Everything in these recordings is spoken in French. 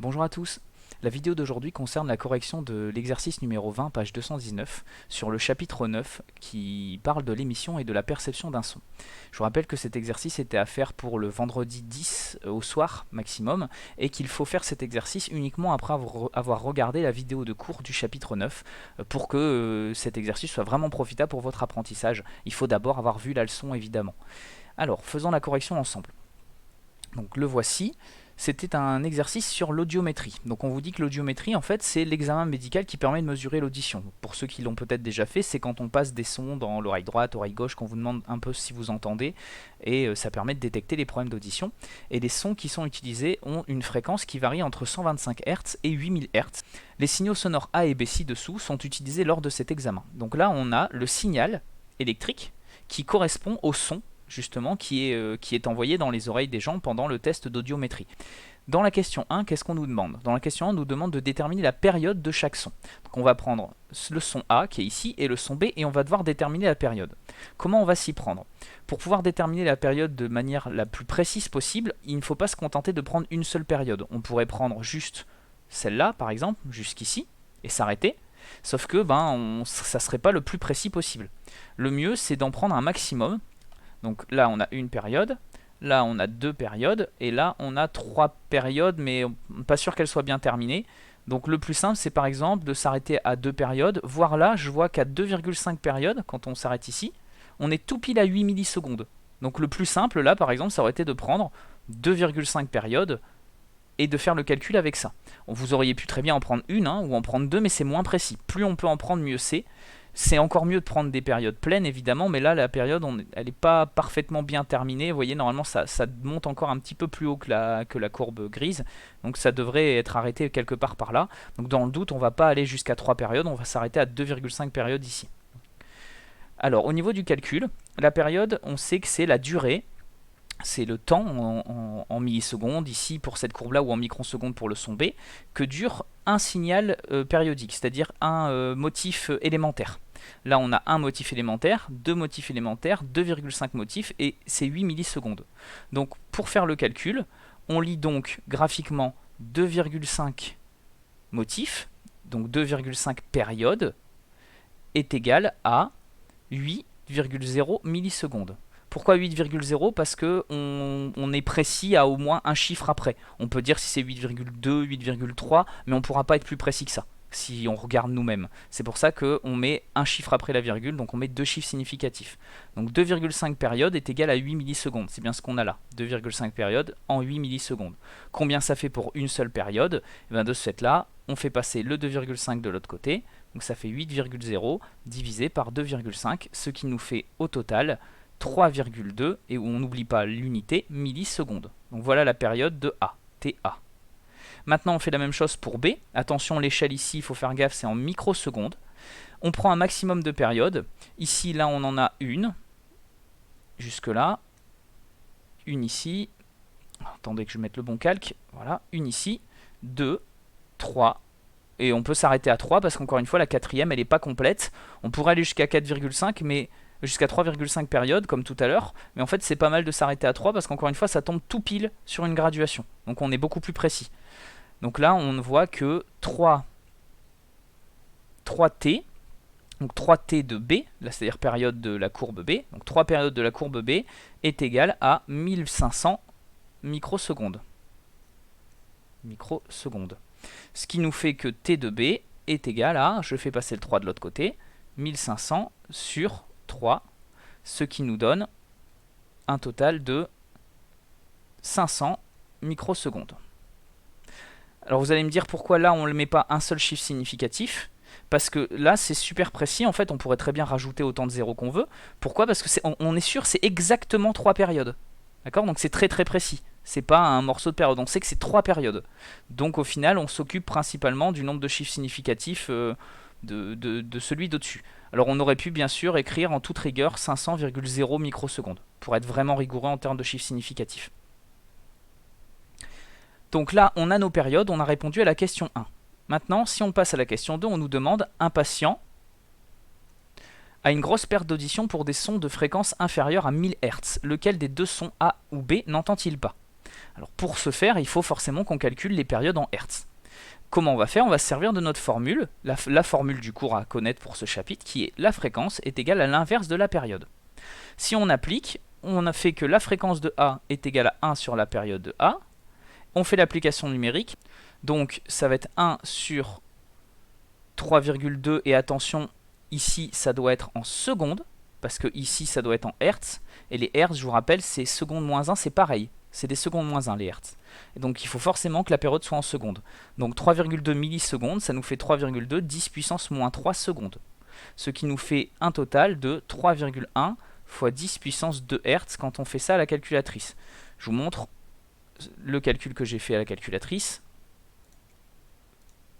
Bonjour à tous. La vidéo d'aujourd'hui concerne la correction de l'exercice numéro 20, page 219, sur le chapitre 9 qui parle de l'émission et de la perception d'un son. Je vous rappelle que cet exercice était à faire pour le vendredi 10 au soir maximum et qu'il faut faire cet exercice uniquement après avoir regardé la vidéo de cours du chapitre 9 pour que cet exercice soit vraiment profitable pour votre apprentissage. Il faut d'abord avoir vu la leçon évidemment. Alors, faisons la correction ensemble. Donc le voici. C'était un exercice sur l'audiométrie. Donc on vous dit que l'audiométrie, en fait, c'est l'examen médical qui permet de mesurer l'audition. Pour ceux qui l'ont peut-être déjà fait, c'est quand on passe des sons dans l'oreille droite, oreille gauche, qu'on vous demande un peu si vous entendez, et ça permet de détecter les problèmes d'audition. Et les sons qui sont utilisés ont une fréquence qui varie entre 125 Hz et 8000 Hz. Les signaux sonores A et B ci-dessous sont utilisés lors de cet examen. Donc là, on a le signal électrique qui correspond au son justement qui est envoyé dans les oreilles des gens pendant le test d'audiométrie. Dans la question 1, qu'est-ce qu'on nous demande? Dans la question 1, on nous demande de déterminer la période de chaque son. Donc on va prendre le son A qui est ici et le son B et on va devoir déterminer la période. Comment on va s'y prendre? Pour pouvoir déterminer la période de manière la plus précise possible, il ne faut pas se contenter de prendre une seule période. On pourrait prendre juste celle-là par exemple, jusqu'ici, et s'arrêter. Sauf que ça ne serait pas le plus précis possible. Le mieux c'est d'en prendre un maximum. Donc là on a une période, là on a deux périodes, et là on a trois périodes, mais pas sûr qu'elles soient bien terminées. Donc le plus simple c'est par exemple de s'arrêter à deux périodes, voire là je vois qu'à 2,5 périodes, quand on s'arrête ici, on est tout pile à 8 millisecondes. Donc le plus simple là par exemple ça aurait été de prendre 2,5 périodes et de faire le calcul avec ça. Vous auriez pu très bien en prendre une ou en prendre deux, mais c'est moins précis. Plus on peut en prendre, mieux c'est. C'est encore mieux de prendre des périodes pleines évidemment, mais là la période elle n'est pas parfaitement bien terminée. Vous voyez, normalement ça monte encore un petit peu plus haut que la courbe grise, donc ça devrait être arrêté quelque part par là. Donc dans le doute, on va pas aller jusqu'à 3 périodes, on va s'arrêter à 2,5 périodes ici. Alors au niveau du calcul, la période, on sait que c'est la durée, c'est le temps en millisecondes, ici pour cette courbe là, ou en microsecondes pour le son B, que dure un signal périodique, c'est-à-dire un motif élémentaire. Là on a un motif élémentaire, deux motifs élémentaires, 2,5 motifs, et c'est 8 millisecondes. Donc pour faire le calcul, on lit donc graphiquement 2,5 motifs, donc 2,5 périodes, est égal à 8,0 millisecondes. Pourquoi 8,0? Parce que on est précis à au moins un chiffre après. On peut dire si c'est 8,2, 8,3, mais on ne pourra pas être plus précis que ça si on regarde nous-mêmes. C'est pour ça qu'on met un chiffre après la virgule, donc on met deux chiffres significatifs. Donc 2,5 périodes est égal à 8 millisecondes. C'est bien ce qu'on a là. 2,5 périodes en 8 millisecondes. Combien ça fait pour une seule période? Et bien de ce fait-là, on fait passer le 2,5 de l'autre côté. Donc ça fait 8,0 divisé par 2,5, ce qui nous fait au total 3,2, et où on n'oublie pas l'unité, millisecondes. Donc voilà la période de A, TA. Maintenant on fait la même chose pour B. Attention, l'échelle ici, il faut faire gaffe, c'est en microsecondes. On prend un maximum de périodes. Ici, là, on en a une. Jusque là. Une ici. Attendez que je mette le bon calque. Voilà, une ici. 2, 3. Et on peut s'arrêter à 3 parce qu'encore une fois, la quatrième, elle n'est pas complète. On pourrait aller jusqu'à 4,5, mais jusqu'à 3,5 périodes comme tout à l'heure, mais en fait c'est pas mal de s'arrêter à 3 parce qu'encore une fois ça tombe tout pile sur une graduation, donc on est beaucoup plus précis. Donc là on voit que 3T, donc 3T de B, là c'est-à-dire période de la courbe B, donc 3 périodes de la courbe B est égal à 1500 microsecondes. Ce qui nous fait que T de B est égal à, je fais passer le 3 de l'autre côté, 1500 sur 3, ce qui nous donne un total de 500 microsecondes. Alors vous allez me dire pourquoi là on ne met pas un seul chiffre significatif, parce que là c'est super précis, en fait on pourrait très bien rajouter autant de zéros qu'on veut. Pourquoi? Parce que on est sûr c'est exactement 3 périodes. D'accord? Donc c'est très très précis. C'est pas un morceau de période, on sait que c'est 3 périodes. Donc au final on s'occupe principalement du nombre de chiffres significatifs de celui d'au-dessus. Alors on aurait pu bien sûr écrire en toute rigueur 500,0 microsecondes pour être vraiment rigoureux en termes de chiffres significatifs. Donc là on a nos périodes, on a répondu à la question 1. Maintenant si on passe à la question 2, on nous demande un patient a une grosse perte d'audition pour des sons de fréquence inférieure à 1000 Hz. Lequel des deux sons A ou B n'entend-il pas? Alors pour ce faire, il faut forcément qu'on calcule les périodes en Hertz. Comment on va faire? On va se servir de notre formule, la formule du cours à connaître pour ce chapitre, qui est la fréquence est égale à l'inverse de la période. Si on applique, on a fait que la fréquence de A est égale à 1 sur la période de A. On fait l'application numérique, donc ça va être 1 sur 3,2, et attention, ici ça doit être en secondes, parce que ici ça doit être en Hertz, et les Hertz, je vous rappelle, c'est secondes moins 1, c'est pareil, c'est des secondes moins 1 les Hertz. Et donc il faut forcément que la période soit en secondes. Donc 3,2 millisecondes, ça nous fait 3,2 10 puissance moins 3 secondes. Ce qui nous fait un total de 3,1 fois 10 puissance 2 Hertz quand on fait ça à la calculatrice. Je vous montre le calcul que j'ai fait à la calculatrice.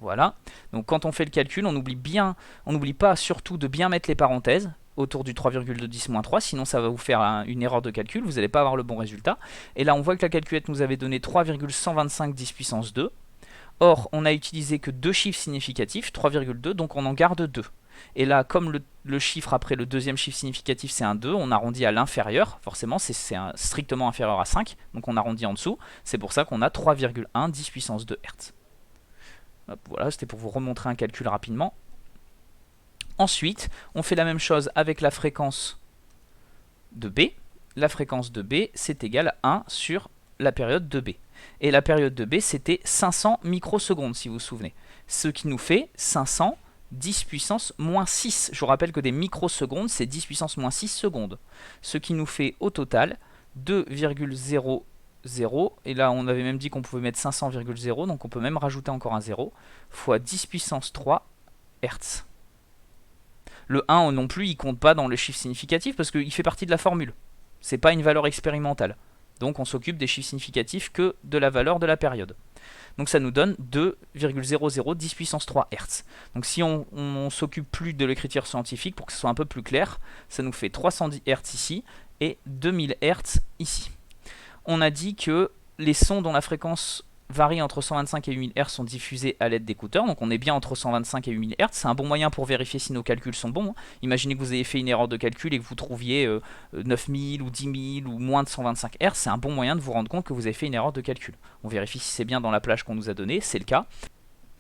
Voilà. Donc quand on fait le calcul, on n'oublie pas surtout de bien mettre les parenthèses autour du 3,210-3, sinon ça va vous faire une erreur de calcul, vous n'allez pas avoir le bon résultat. Et là on voit que la calculette nous avait donné 3,125 10 puissance 2. Or on n'a utilisé que deux chiffres significatifs, 3,2, donc on en garde 2. Et là, comme le chiffre après le deuxième chiffre significatif c'est un 2, on arrondit à l'inférieur, forcément c'est strictement inférieur à 5, donc on arrondit en dessous, c'est pour ça qu'on a 3,1 10 puissance 2 Hz. Hop, voilà, c'était pour vous remontrer un calcul rapidement. Ensuite, on fait la même chose avec la fréquence de B. La fréquence de B, c'est égal à 1 sur la période de B. Et la période de B, c'était 500 microsecondes, si vous vous souvenez. Ce qui nous fait 500 10 puissance moins 6. Je vous rappelle que des microsecondes, c'est 10 puissance moins 6 secondes. Ce qui nous fait au total 2,00. Et là, on avait même dit qu'on pouvait mettre 500,0, donc on peut même rajouter encore un 0, fois 10 puissance 3 Hertz. Le 1 non plus, il compte pas dans le chiffre significatif parce qu'il fait partie de la formule. C'est pas une valeur expérimentale. Donc on s'occupe des chiffres significatifs que de la valeur de la période. Donc ça nous donne 2,0010 puissance 3 Hz. Donc si on s'occupe plus de l'écriture scientifique, pour que ce soit un peu plus clair, ça nous fait 310 Hz ici et 2000 Hz ici. On a dit que les sons dont la fréquence varie entre 125 et 8000 Hz sont diffusés à l'aide d'écouteurs, donc on est bien entre 125 et 8000 Hz. C'est un bon moyen pour vérifier si nos calculs sont bons. Imaginez que vous ayez fait une erreur de calcul et que vous trouviez 9000 ou 10 000 ou moins de 125 Hz, c'est un bon moyen de vous rendre compte que vous avez fait une erreur de calcul. On vérifie si c'est bien dans la plage qu'on nous a donnée, c'est le cas.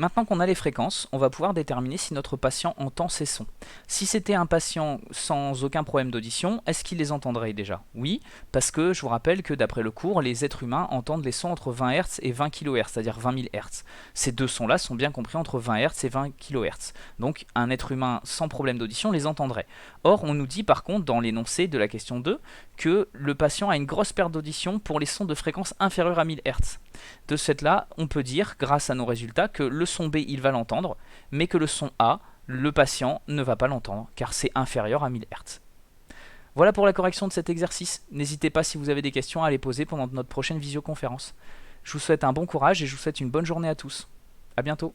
Maintenant qu'on a les fréquences, on va pouvoir déterminer si notre patient entend ces sons. Si c'était un patient sans aucun problème d'audition, est-ce qu'il les entendrait déjà? Oui, parce que je vous rappelle que d'après le cours, les êtres humains entendent les sons entre 20 Hz et 20 kHz, c'est-à-dire 20 000 Hz. Ces deux sons-là sont bien compris entre 20 Hz et 20 kHz. Donc un être humain sans problème d'audition les entendrait. Or, on nous dit par contre dans l'énoncé de la question 2 que le patient a une grosse perte d'audition pour les sons de fréquence inférieure à 1000 Hz. De ce fait-là, on peut dire, grâce à nos résultats, que le son B, il va l'entendre, mais que le son A, le patient ne va pas l'entendre, car c'est inférieur à 1000 Hz. Voilà pour la correction de cet exercice. N'hésitez pas, si vous avez des questions, à les poser pendant notre prochaine visioconférence. Je vous souhaite un bon courage et je vous souhaite une bonne journée à tous. A bientôt.